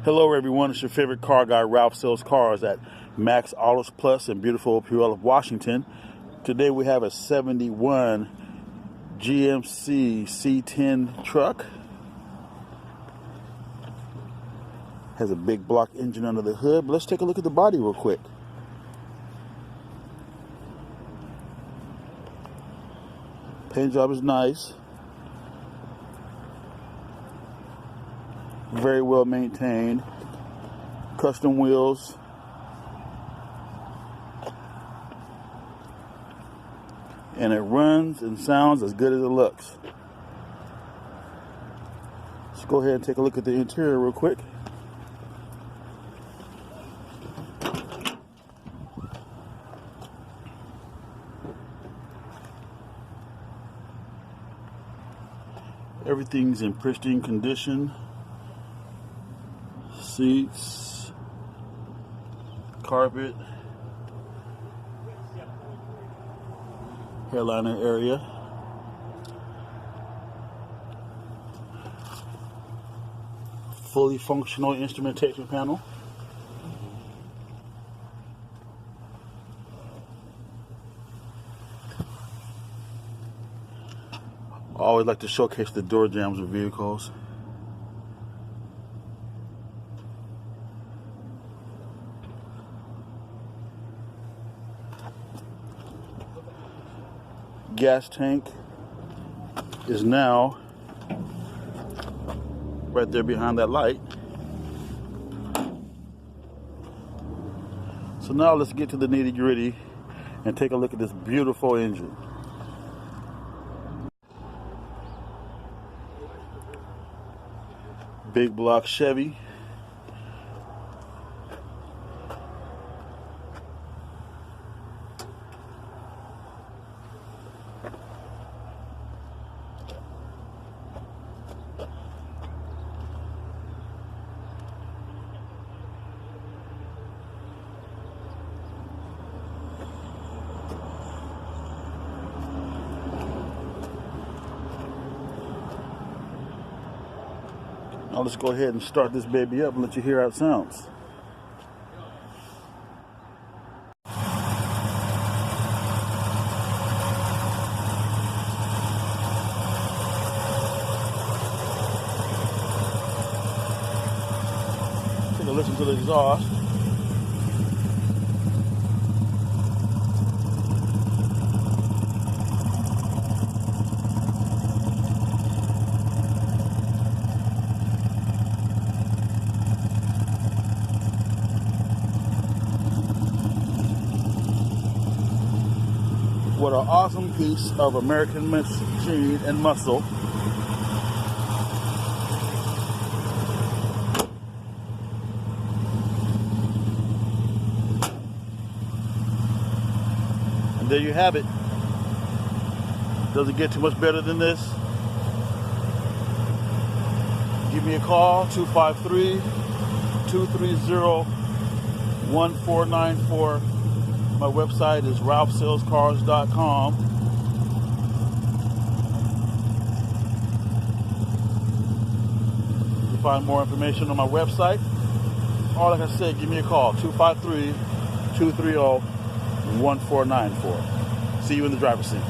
Hello everyone, it's your favorite car guy, Ralph Sells Cars at Max Autos Plus in beautiful Puyallup, Washington. Today we have a 71 GMC C10 truck. Has a big block engine under the hood, but let's take a look at the body real quick. Paint job is nice. Very well maintained. Custom wheels. And it runs and sounds as good as it looks. Let's go ahead and take a look at the interior real quick. Everything's in pristine condition. Seats, carpet, hairliner area. Fully functional instrumentation panel. I always like to showcase the door jambs of vehicles. Gas tank is now right there behind that light. So now let's get to the nitty-gritty and take a look at this beautiful engine. Big block Chevy. Now let's go ahead and start this baby up and let you hear how it sounds. Take a listen to the exhaust. What an awesome piece of American machine and muscle. And there you have it. Doesn't get too much better than this. Give me a call, 253-230-1494. My website is ralphsellscars.com. You can find more information on my website. Or like I said, give me a call, 253-230-1494. See you in the driver's seat.